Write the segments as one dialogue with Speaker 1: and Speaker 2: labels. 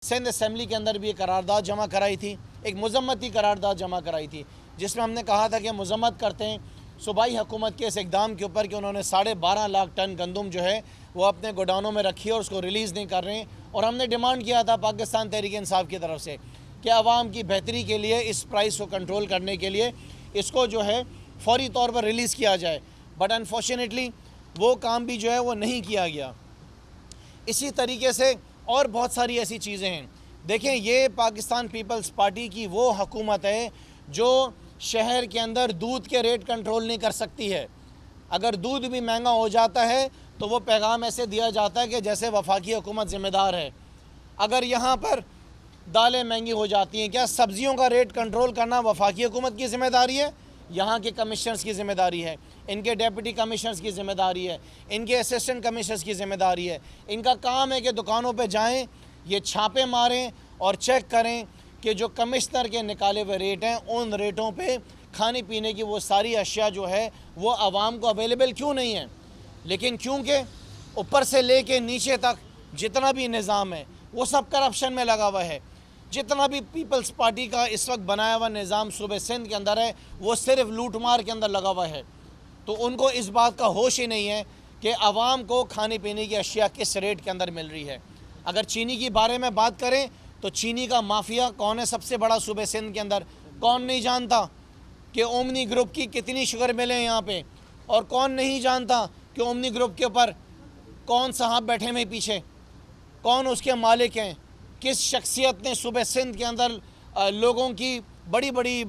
Speaker 1: Sindh assembly के अंदर भी एक करारदाद जमा कराई थी, एक मजम्मती करारदाद जमा कराई थी, जिसमें हमने कहा था कि मजम्मत करते हैं सूबाई हुकूमत के इस इकदाम के ऊपर कि उन्होंने 12.5 लाख टन गंदम जो है वो अपने गोडाउनों में रखी है और उसको रिलीज़ नहीं कर रहे हैं। और हमने डिमांड किया था पाकिस्तान तहरीक इंसाफ की तरफ से कि आवाम की बेहतरी के लिए इस प्राइस को कंट्रोल करने के लिए इसको जो है फौरी तौर पर रिलीज़ किया जाए, बट अनफॉर्चुनेटली वो काम भी जो है वो नहीं किया गया। इसी तरीके से और बहुत सारी ऐसी चीज़ें हैं। देखें, ये पाकिस्तान पीपल्स पार्टी की वो हुकूमत है जो शहर के अंदर दूध के रेट कंट्रोल नहीं कर सकती है। अगर दूध भी महंगा हो जाता है तो वो पैगाम ऐसे दिया जाता है कि जैसे वफाकी हुकूमत ज़िम्मेदार है। अगर यहाँ पर दालें महंगी हो जाती हैं, क्या सब्ज़ियों का रेट कंट्रोल करना वफाकी हुकूमत की ज़िम्मेदारी है? यहाँ के कमिश्नर्स की ज़िम्मेदारी है, इनके डेप्यूटी कमिश्नर्स की ज़िम्मेदारी है, इनके असिस्टेंट कमिश्नर्स की ज़िम्मेदारी है। इनका काम है कि दुकानों पे जाएं, ये छापे मारें और चेक करें कि जो कमिश्नर के निकाले हुए रेट हैं उन रेटों पे खाने पीने की वो सारी अशिया जो है वो आवाम को अवेलेबल क्यों नहीं है। लेकिन क्योंकि ऊपर से ले कर नीचे तक जितना भी निज़ाम है वो सब करप्शन में लगा हुआ है। जितना भी पीपल्स पार्टी का इस वक्त बनाया हुआ निज़ाम सूबे सिंध के अंदर है वो सिर्फ लूटमार के अंदर लगा हुआ है। तो उनको इस बात का होश ही नहीं है कि आवाम को खाने पीने की अशिया किस रेट के अंदर मिल रही है। अगर चीनी की बारे में बात करें तो चीनी का माफिया कौन है सबसे बड़ा सूबे सिंध के अंदर? कौन नहीं जानता कि ओमनी ग्रुप की कितनी शुगर मिले हैं यहाँ पे? और कौन नहीं जानता कि ओमनी ग्रुप के ऊपर कौन साहब बैठे हुए पीछे, कौन उसके मालिक हैं? किस शख्सियत ने सूबे सिंध के अंदर लोगों की बड़ी बड़ी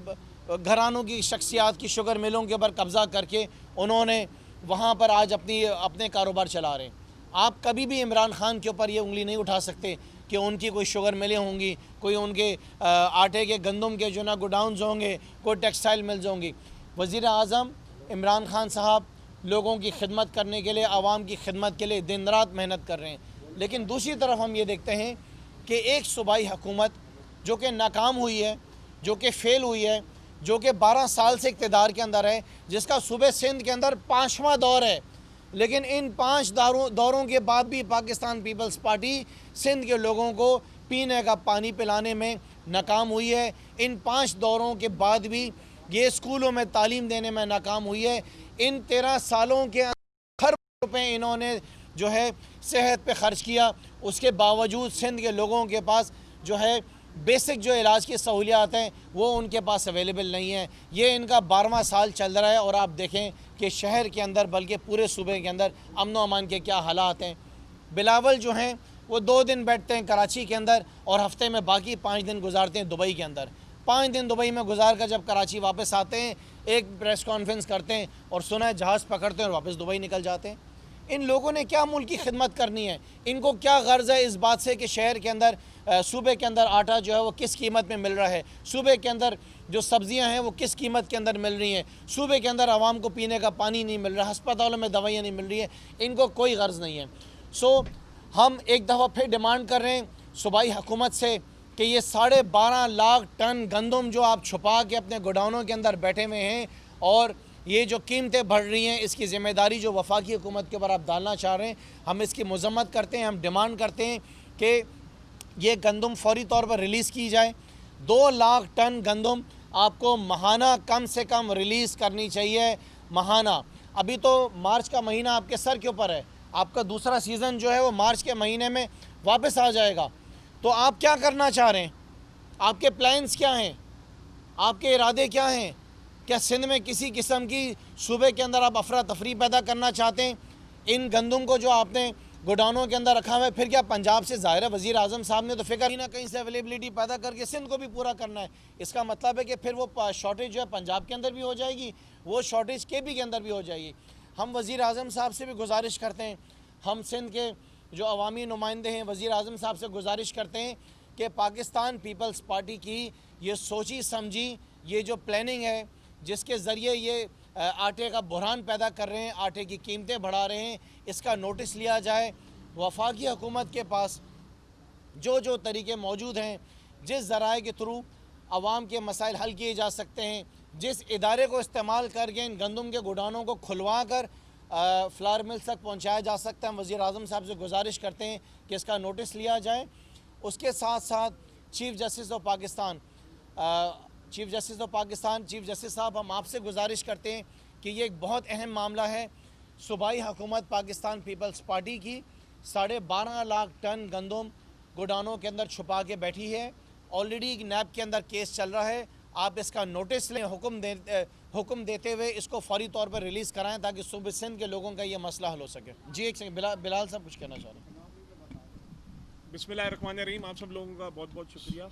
Speaker 1: घरानों की शख्सियात की शुगर मिलों के ऊपर कब्ज़ा करके उन्होंने वहाँ पर आज अपने कारोबार चला रहे हैं। आप कभी भी इमरान खान के ऊपर ये उंगली नहीं उठा सकते कि उनकी कोई शुगर मिलें होंगी, कोई उनके आटे के गंदम के जो ना गोडाउन्स होंगे, कोई टेक्सटाइल मिल्स होंगी। वज़ीर आज़म इमरान खान साहब लोगों की खिदमत करने के लिए, आवाम की खिदमत के लिए दिन रात मेहनत कर रहे हैं। लेकिन दूसरी तरफ हम ये देखते हैं कि एक सूबाई हुकूमत जो कि नाकाम हुई है, जो कि फ़ेल हुई है, जो कि 12 साल से इक़्तिदार के अंदर है, जिसका सूबे सिंध के अंदर 5वां दौर है, लेकिन इन 5 दौरों के बाद भी पाकिस्तान पीपल्स पार्टी सिंध के लोगों को पीने का पानी पिलाने में नाकाम हुई है। इन 5 दौरों के बाद भी ये स्कूलों में तालीम देने में नाकाम हुई है। इन 13 सालों के खरबों रुपए इन्होंने जो है सेहत पे ख़र्च किया, उसके बावजूद सिंध के लोगों के पास जो है बेसिक जो इलाज की सहूलियात हैं वो उनके पास अवेलेबल नहीं है। ये इनका 12वां साल चल रहा है और आप देखें कि शहर के अंदर बल्कि पूरे सूबे के अंदर अमन व अमान के क्या हालात हैं। बिलावल जो हैं वो 2 दिन बैठते हैं कराची के अंदर और हफ्ते में बाकी 5 दिन गुजारते हैं दुबई के अंदर। 5 दिन दुबई में गुजार कर जब कराची वापस आते हैं एक प्रेस कॉन्फ्रेंस करते हैं और सुना है जहाज़ पकड़ते हैं और वापस दुबई निकल जाते हैं। इन लोगों ने क्या मुल्क की खिदमत करनी है? इनको क्या गर्ज़ है इस बात से कि शहर के अंदर सूबे के अंदर आटा जो है वो किस कीमत में मिल रहा है, सूबे के अंदर जो सब्ज़ियां हैं वो किस कीमत के अंदर मिल रही हैं, सूबे के अंदर आवाम को पीने का पानी नहीं मिल रहा, हस्पतालों में दवाइयाँ नहीं मिल रही है, इनको कोई गर्ज़ नहीं है। सो हम एक दफ़ा फिर डिमांड कर रहे हैं सूबाई हुकूमत से कि ये 12.5 लाख टन गंदम जो आप छुपा के अपने गोडाउनों के अंदर बैठे हुए हैं और ये जो कीमतें बढ़ रही हैं इसकी ज़िम्मेदारी जो वफाकी हुकूमत के ऊपर आप डालना चाह रहे हैं, हम इसकी मजम्मत करते हैं। हम डिमांड करते हैं कि ये गंदम फौरी तौर पर रिलीज़ की जाए। 2 लाख टन गंदम आपको महाना कम से कम रिलीज़ करनी चाहिए, महाना। अभी तो मार्च का महीना आपके सर के ऊपर है, आपका दूसरा सीज़न जो है वो मार्च के महीने में वापस आ जाएगा। तो आप क्या करना चाह रहे हैं? आपके प्लान्स क्या हैं? आपके इरादे क्या हैं? क्या सिंध में किसी किस्म की सूबे के अंदर आप अफरा तफरी पैदा करना चाहते हैं? इन गंदम को जो आपने गोडाउनों के अंदर रखा हुआ है, फिर क्या पंजाब से ज़ाहिर है वज़ीर आज़म साहब ने तो फिक्र कहीं ना कहीं से अवेलेबिलिटी पैदा करके सिंध को भी पूरा करना है। इसका मतलब है कि फिर वो शॉर्टेज जो है पंजाब के अंदर भी हो जाएगी, वो शॉर्टेज केपी के अंदर भी हो जाएगी। हम वज़ीर आज़म साहब से भी गुजारिश करते हैं, हम सिंध के जो अवामी नुमाइंदे हैं वज़ीर आज़म साहब से गुजारिश करते हैं कि पाकिस्तान पीपल्स पार्टी की ये सोची समझी ये जो प्लानिंग है जिसके ज़रिए ये आटे का बुहरान पैदा कर रहे हैं, आटे की कीमतें बढ़ा रहे हैं, इसका नोटिस लिया जाए। वफाकी हुकूमत के पास जो तरीके मौजूद हैं, जिस ज़राए के थ्रू आवाम के मसाइल हल किए जा सकते हैं, जिस इदारे को इस्तेमाल करके इन गंदम के गोडाउनों को खुलवा कर फ्लावर मिल्स तक पहुँचाया जा सकता है, हम वज़ीर आज़म साहब से गुजारिश करते हैं कि इसका नोटिस लिया जाए उसके साथ साथ chief justice of Pakistan chief justice साहब, हम आपसे गुजारिश करते हैं कि ये एक बहुत अहम मामला है। सूबाई हुकूमत पाकिस्तान पीपल्स पार्टी की 12.5 लाख टन गंदम गोडानों के अंदर छुपा के बैठी है। ऑलरेडी नैब के अंदर केस चल रहा है। आप इसका नोटिस लें, हुक्म देते हुए इसको फौरी तौर पर रिलीज़ कराएं ताकि सूबे सिंध के लोगों का ये मसला हल हो सके। जी एक सेकंड, बिलाल साहब कुछ कहना चाह रहे हैं।
Speaker 2: बिस्मिल्लाहिर्रहमानिर्रहीम। आप सब लोगों का बहुत बहुत शुक्रिया।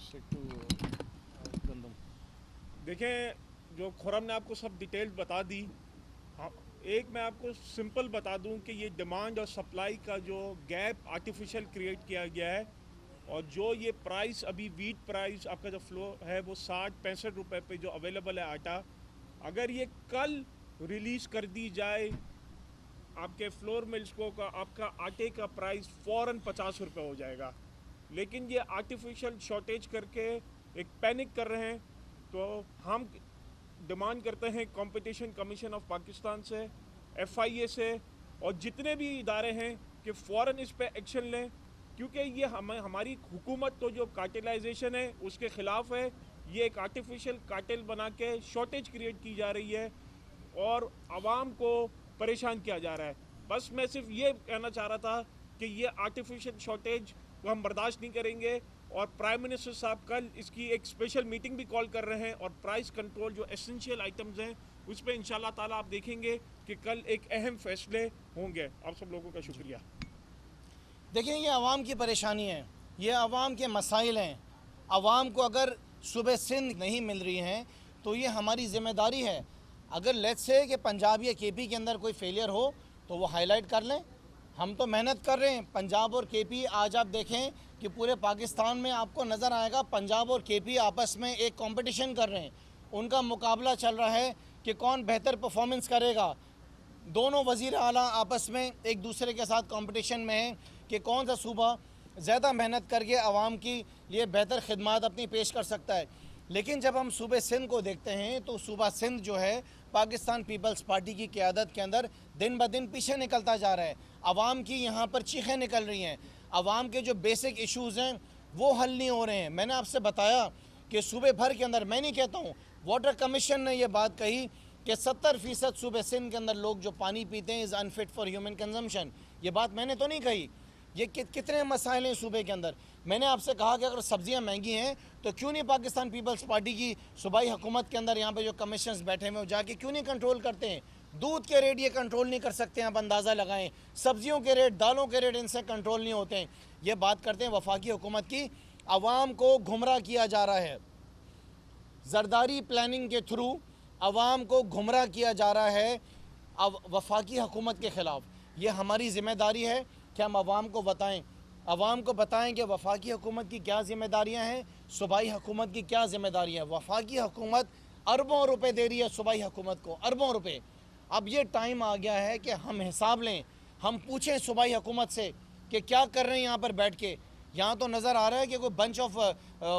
Speaker 2: देखें, जो खुरम ने आपको सब डिटेल बता दी, हाँ, एक मैं आपको सिंपल बता दूं कि ये डिमांड और सप्लाई का जो गैप आर्टिफिशियल क्रिएट किया गया है, और जो ये प्राइस अभी वीट प्राइस आपका जो फ्लो है वो 60-65 रुपए पे जो अवेलेबल है आटा, अगर ये कल रिलीज़ कर दी जाए आपके फ्लोर मिल्स को का आपका आटे का प्राइस फ़ौरन 50 रुपये हो जाएगा। लेकिन ये आर्टिफिशियल शॉर्टेज करके एक पैनिक कर रहे हैं। तो हम डिमांड करते हैं कंपटीशन कमीशन ऑफ पाकिस्तान से, FIA से और जितने भी इदारे हैं कि फ़ौरन इस पर एक्शन लें, क्योंकि ये हमारी हुकूमत तो जो कार्टेलाइजेशन है उसके ख़िलाफ़ है। ये एक आर्टिफिशियल कार्टेल बना के शॉर्टेज क्रिएट की जा रही है और आवाम को परेशान किया जा रहा है। बस मैं सिर्फ ये कहना चाह रहा था कि ये आर्टिफिशियल शॉर्टेज को हम बर्दाश्त नहीं करेंगे, और प्राइम मिनिस्टर साहब कल इसकी एक स्पेशल मीटिंग भी कॉल कर रहे हैं, और प्राइस कंट्रोल जो एसेंशियल आइटम्स हैं उस पर इंशाल्लाह ताला आप देखेंगे कि कल एक अहम फैसले होंगे। आप सब लोगों का शुक्रिया।
Speaker 1: देखिए, ये आवाम की परेशानी है, ये आवाम के मसाइल हैं। आवाम को अगर सुबह सिंध नहीं मिल रही हैं तो ये हमारी ज़िम्मेदारी है। अगर लेट्स से कि पंजाब या KP के अंदर कोई फेलियर हो तो वो हाईलाइट कर लें। हम तो मेहनत कर रहे हैं। पंजाब और KP, आज आप देखें कि पूरे पाकिस्तान में आपको नज़र आएगा पंजाब और KP आपस में एक कंपटीशन कर रहे हैं। उनका मुकाबला चल रहा है कि कौन बेहतर परफॉर्मेंस करेगा। दोनों वज़ीर आला आपस में एक दूसरे के साथ कंपटीशन में हैं कि कौन सा सूबा ज़्यादा मेहनत करके आवाम की लिए बेहतर खिदमात अपनी पेश कर सकता है। लेकिन जब हम सूबे सिंध को देखते हैं तो सूबा सिंध जो है पाकिस्तान पीपल्स पार्टी की क़यादत के अंदर दिन ब दिन पीछे निकलता जा रहा है। आवाम की यहाँ पर चीखें निकल रही हैं। आवाम के जो बेसिक इशूज़ हैं वो हल नहीं हो रहे हैं। मैंने आपसे बताया कि सूबे भर के अंदर, मैं नहीं कहता हूँ, वाटर कमीशन ने यह बात कही कि 70% सूबे सिंध के अंदर लोग जो पानी पीते हैं is unfit for human consumption. ये बात मैंने तो नहीं कही। ये कितने मसाइल हैं सूबे के अंदर। मैंने आपसे कहा कि अगर सब्जियां महंगी हैं तो क्यों नहीं पाकिस्तान पीपल्स पार्टी की सूबाई हुकूमत के अंदर यहाँ पे जो कमिश्नर्स बैठे हुए जाके क्यों नहीं कंट्रोल करते हैं। दूध के रेट ये कंट्रोल नहीं कर सकते हैं, आप अंदाज़ा लगाएं। सब्जियों के रेट, दालों के रेट इनसे कंट्रोल नहीं होते हैं। ये बात करते हैं वफाकी हुकूमत की। आवाम को गुमराह किया जा रहा है, जरदारी प्लानिंग के थ्रू आवाम को गुमराह किया जा रहा है अब वफाकी हुकूमत के ख़िलाफ़। ये हमारी ज़िम्मेदारी है कि हम आवाम को बताएं कि वफाकी हुकूमत की क्या ज़िम्मेदारियाँ हैं, सूबाई हुकूमत की क्या ज़िम्मेदारियाँ हैं। वफाकी हुकूमत अरबों रुपए दे रही है सूबाई हुकूमत को, अरबों रुपए। अब ये टाइम आ गया है कि हम हिसाब लें, हम पूछें सूबाई हुकूमत से कि क्या कर रहे हैं यहाँ पर बैठ के। यहाँ तो नज़र आ रहा है कि कोई bunch of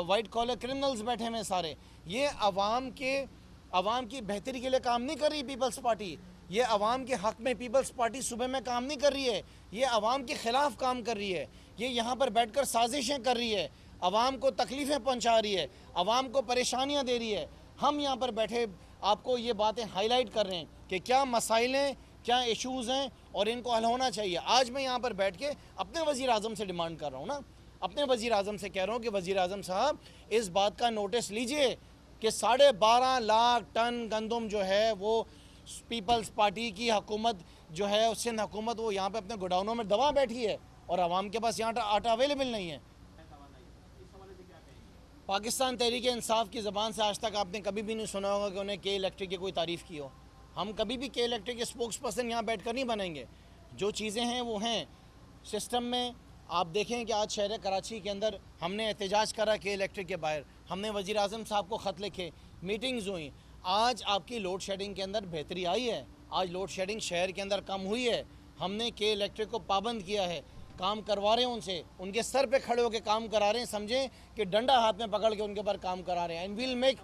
Speaker 1: white collar criminals बैठे हुए सारे। ये आवाम की बेहतरी के लिए काम नहीं कर रही पीपल्स पार्टी। ये आवाम के हक़ में पीपल्स पार्टी सुबह में काम नहीं कर रही है। ये आवाम के ख़िलाफ़ काम कर रही है। ये यहाँ पर बैठकर साजिशें कर रही है, आवाम को तकलीफ़ें पहुँचा रही है, आवाम को परेशानियाँ दे रही है। हम यहाँ पर बैठे आपको ये बातें हाईलाइट कर रहे हैं कि क्या मसाइल हैं, क्या इशूज़ हैं और इनको हल होना चाहिए। आज मैं यहाँ पर बैठ के अपने वज़ीर आज़म से डिमांड कर रहा हूँ ना, अपने वज़ीर आज़म से कह रहा हूँ कि वज़ीर आज़म साहब इस बात का नोटिस लीजिए कि 12.5 लाख टन गंदम जो है वो पीपल्स पार्टी की हुकूमत जो है, सिंध हुकूमत, वो यहाँ पे अपने गोडाउनों में दबा बैठी है और आवाम के पास यहाँ आटा अवेलेबल नहीं है। पाकिस्तान तहरीक इंसाफ की ज़बान से आज तक आपने कभी भी नहीं सुना होगा कि उन्हें के इलेक्ट्रिक की कोई तारीफ़ की हो। हम कभी भी के इलेक्ट्रिक के स्पोक्स पर्सन यहाँ बैठ कर नहीं बनेंगे। जो चीज़ें हैं वो हैं सिस्टम में। आप देखें कि आज शहर कराची के अंदर हमने एहतजाज करा के इलेक्ट्रिक के बाहर, हमने वज़ीर आज़म साहब को ख़त लिखे, मीटिंग्स हुई। आज आपकी लोड शेडिंग के अंदर बेहतरी आई है। आज लोड शेडिंग शहर के अंदर कम हुई है। हमने के इलेक्ट्रिक को पाबंद किया है, काम करवा रहे हैं उनसे, उनके सर पे खड़े होकर काम करा रहे हैं। समझें कि डंडा हाथ में पकड़ के उनके ऊपर काम करा रहे हैं। एंड वील मेक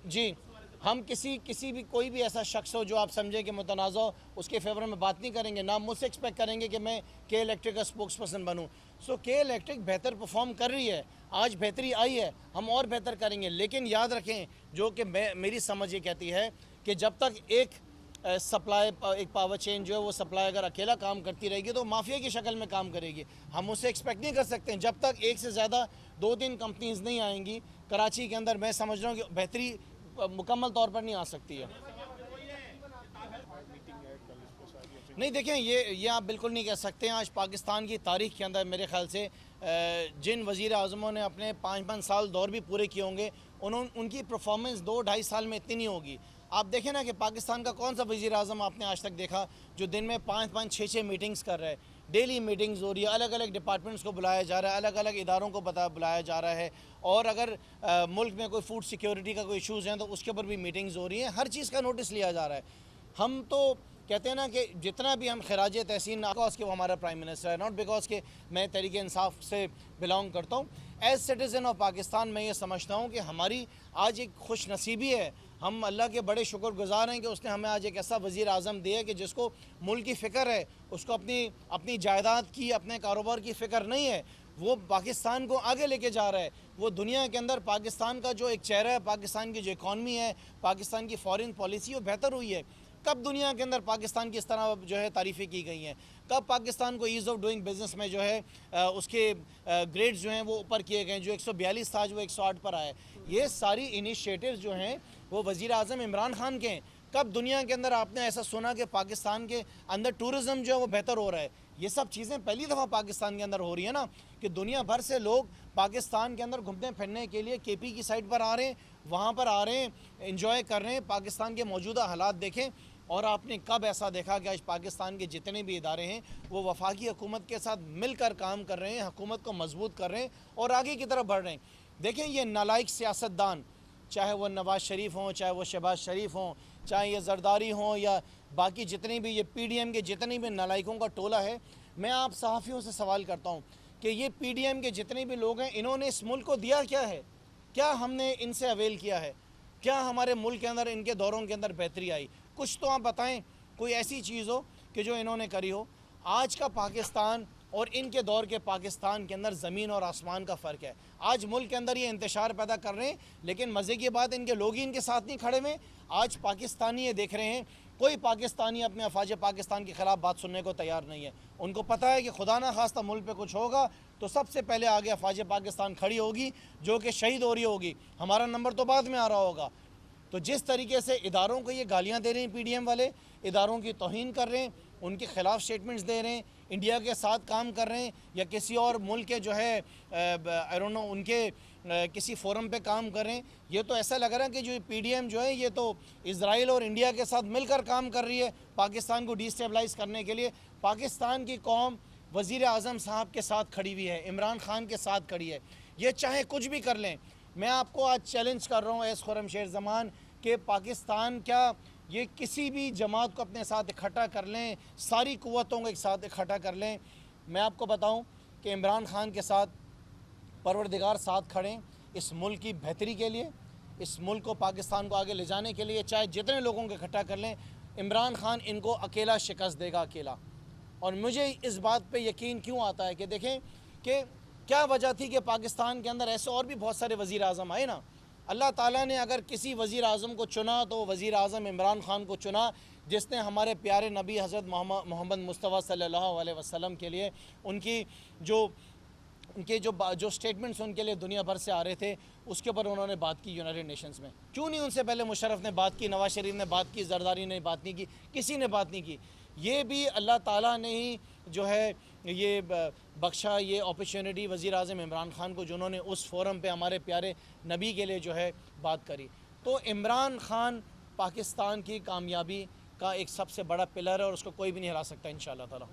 Speaker 1: जी, हम किसी भी कोई भी ऐसा शख्स हो जो आप समझें कि मुतनाज़ हो, उसके फेवर में बात नहीं करेंगे। ना मुझसे एक्सपेक्ट करेंगे कि मैं के इलेक्ट्रिक का स्पोक्स पर्सन बनूँ। सो के इलेक्ट्रिक बेहतर परफॉर्म कर रही है, आज बेहतरी आई है, हम और बेहतर करेंगे। लेकिन याद रखें, जो कि मेरी समझ ये कहती है कि जब तक एक सप्लाई, एक पावर चेन जो है वो सप्लाई अगर अकेला काम करती रहेगी तो माफिया की शक्ल में काम करेगी। हम उससे एक्सपेक्ट नहीं कर सकते हैं। जब तक एक से ज़्यादा 2-3 कंपनीज नहीं आएंगी कराची के अंदर, मैं समझ रहा हूँ कि बेहतरी मुकम्मल तौर पर नहीं आ सकती है। नहीं देखें, ये आप बिल्कुल नहीं कह सकते हैं। आज पाकिस्तान की तारीख के अंदर मेरे ख्याल से जिन वज़ीर आज़मों ने अपने 5-5 साल दौर भी पूरे किए होंगे, उनकी परफॉर्मेंस 2-2.5 साल में इतनी नहीं होगी। आप देखें ना कि पाकिस्तान का कौन सा वज़ीर आज़म आपने आज तक देखा जो दिन में 5-5, 6-6 मीटिंग्स कर रहा है। डेली मीटिंग्स हो रही है, अलग अलग डिपार्टमेंट्स को बुलाया जा रहा है, अलग अलग इदारों को बुलाया जा रहा है। और अगर मुल्क में कोई फूड सिक्योरिटी का कोई इशूज़ हैं तो उसके ऊपर भी मीटिंग्स हो रही हैं। हर चीज़ का नोटिस लिया जा रहा है। हम तो कहते हैं ना कि जितना भी हम खराज तहसीन, ना बिकॉज के वो हमारा प्राइम मिनिस्टर है, नॉट बिकॉज के मैं तहरीक इंसाफ से बिलोंग करता हूँ। एज सिटीज़न ऑफ पाकिस्तान मैं ये समझता हूँ कि हमारी आज एक खुश नसीबी है। हम अल्लाह के बड़े शुक्रगुजार हैं कि उसने हमें आज एक ऐसा वज़ीर आज़म दिया कि जिसको मुल्क की फ़िक्र है, उसको अपनी जायदाद की, अपने कारोबार की फ़िक्र नहीं है। वो पाकिस्तान को आगे लेके जा रहा है। वो दुनिया के अंदर पाकिस्तान का जो एक चेहरा है, पाकिस्तान की जो इकॉनमी है, पाकिस्तान की फ़ॉरेन पॉलिसी वो बेहतर हुई है। कब दुनिया के अंदर पाकिस्तान की इस तरह जो है तारीफ़ें की गई हैं? कब पाकिस्तान को ईज़ ऑफ डूइंग बिज़नेस में जो है उसके ग्रेड्स जो हैं वो ऊपर किए गए, जो 142 था जो 108 पर आया। ये सारी इनिशिएटिव्स जो हैं वो वज़ीर आज़म इमरान खान के हैं। कब दुनिया के अंदर आपने ऐसा सुना कि पाकिस्तान के अंदर टूरिज़म जो है वो बेहतर हो रहा है? ये सब चीज़ें पहली दफ़ा पाकिस्तान के अंदर हो रही है ना, कि दुनिया भर से लोग पाकिस्तान के अंदर घूमने फिरने के लिए केपी की साइड पर आ रहे हैं, वहाँ पर आ रहे हैं, इंजॉय कर रहे हैं, पाकिस्तान के मौजूदा हालात देखें। और आपने कब ऐसा देखा कि आज पाकिस्तान के जितने भी इदारे हैं वो वफाकी हुकूमत के साथ मिलकर काम कर रहे हैं, हुकूमत को मजबूत कर रहे हैं और आगे की तरफ बढ़ रहे हैं। देखें, ये नालायक सियासतदान, चाहे वो नवाज़ शरीफ हों, चाहे वो शहबाज शरीफ हों, चाहे ये जरदारी हों या बाकी जितने भी ये PDM के जितने भी नालायकों का टोला है, मैं आप सहाफ़ियों से सवाल करता हूँ कि ये PDM के जितने भी लोग हैं, इन्होंने इस मुल्क को दिया क्या है? क्या हमने इनसे अवेल किया है? क्या हमारे मुल्क के अंदर इनके दौरों के अंदर बेहतरी आई? कुछ तो आप बताएं, कोई ऐसी चीज़ हो कि जो इन्होंने करी हो। आज का पाकिस्तान और इनके दौर के पाकिस्तान के अंदर ज़मीन और आसमान का फ़र्क है। आज मुल्क के अंदर ये इंतशार पैदा कर रहे हैं, लेकिन मज़े की बात इनके लोग ही इनके साथ नहीं खड़े हुए। आज पाकिस्तानी ये देख रहे हैं, कोई पाकिस्तानी अपने अफवाज पाकिस्तान के ख़िलाफ़ बात सुनने को तैयार नहीं है। उनको पता है कि खुदा ना खास्ता मुल्क पे कुछ होगा तो सबसे पहले आगे अफवाज पाकिस्तान खड़ी होगी, जो कि शहीद हो रही होगी। हमारा नंबर तो बाद में आ रहा होगा। तो जिस तरीके से इदारों को ये गालियां दे रहे हैं, PDM वाले इदारों की तौहीन कर रहे हैं, उनके ख़िलाफ़ स्टेटमेंट्स दे रहे हैं, इंडिया के साथ काम कर रहे हैं या किसी और मुल्क के जो है आई डोंट नो उनके किसी फोरम पे काम कर रहे हैं, ये तो ऐसा लग रहा है कि जो PDM जो है ये तो इज़राइल और इंडिया के साथ मिलकर काम कर रही है पाकिस्तान को डिस्टेबलाइज़ करने के लिए। पाकिस्तान की कौम वज़ीर आज़म साहब के साथ खड़ी हुई है, इमरान खान के साथ खड़ी है। ये चाहे कुछ भी कर लें, मैं आपको आज चैलेंज कर रहा हूँ एस खुर्रम शेर ज़मान कि पाकिस्तान क्या ये किसी भी जमात को अपने साथ इकट्ठा कर लें, सारी क़ुव्वतों को एक साथ इकट्ठा कर लें। मैं आपको बताऊं कि इमरान खान के साथ परवरदिगार साथ खड़ें इस मुल्क की बेहतरी के लिए, इस मुल्क को पाकिस्तान को आगे ले जाने के लिए। चाहे जितने लोगों को इकट्ठा कर लें, इमरान खान इनको अकेला शिकस्त देगा, अकेला। और मुझे इस बात पे यकीन क्यों आता है कि देखें कि क्या वजह थी कि पाकिस्तान के अंदर ऐसे और भी बहुत सारे वज़ीर आज़म आए ना। अल्लाह ताला ने अगर किसी वज़ीर आज़म को चुना तो वज़ीर आज़म इमरान खान को चुना, जिसने हमारे प्यारे नबी हज़रत मोहम्मद मुस्तफ़ा सल्लल्लाहु अलैहि वसल्लम के लिए उनके जो स्टेटमेंट्स उनके लिए दुनिया भर से आ रहे थे, उसके ऊपर उन्होंने बात की यूनाइटेड नेशंस में। क्यों नहीं उनसे पहले मुशर्रफ ने बात की, नवाज़ शरीफ ने बात की, जरदारी ने बात नहीं की, किसी ने बात नहीं की। ये भी अल्लाह ताला ने ही जो है ये बख्शा ये अपॉर्चुनिटी वज़ीर आज़म इमरान खान को, जिन्होंने उस फोरम पे हमारे प्यारे नबी के लिए जो है बात करी। तो इमरान खान पाकिस्तान की कामयाबी का एक सबसे बड़ा पिलर है और उसको कोई भी नहीं हिला सकता इंशाअल्लाह ताला।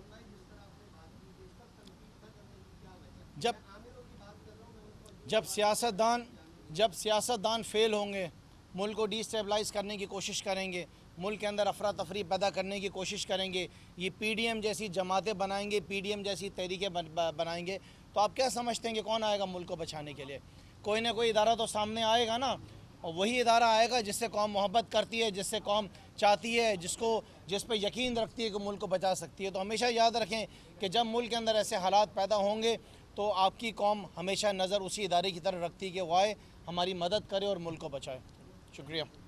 Speaker 1: जब सियासतदान फेल होंगे, मुल्क को डिस्टेबलाइज़ करने की कोशिश करेंगे, मुल्क के अंदर अफरा तफरी पैदा करने की कोशिश करेंगे, ये PDM जैसी जमातें बनाएंगे, PDM जैसी तहरीकें बनाएंगे, तो आप क्या समझते हैं कि कौन आएगा मुल्क को बचाने के लिए? कोई ना कोई इदारा तो सामने आएगा ना। और वही इदारा आएगा जिससे कौम मोहब्बत करती है, जिससे कौम चाहती है, जिस पर यकीन रखती है कि मुल्क को बचा सकती है। तो हमेशा याद रखें कि जब मुल्क के अंदर ऐसे हालात पैदा होंगे तो आपकी कौम हमेशा नज़र उसी इदारे की तरफ रखती है कि वह हमारी मदद करे और मुल्क को बचाए। शुक्रिया।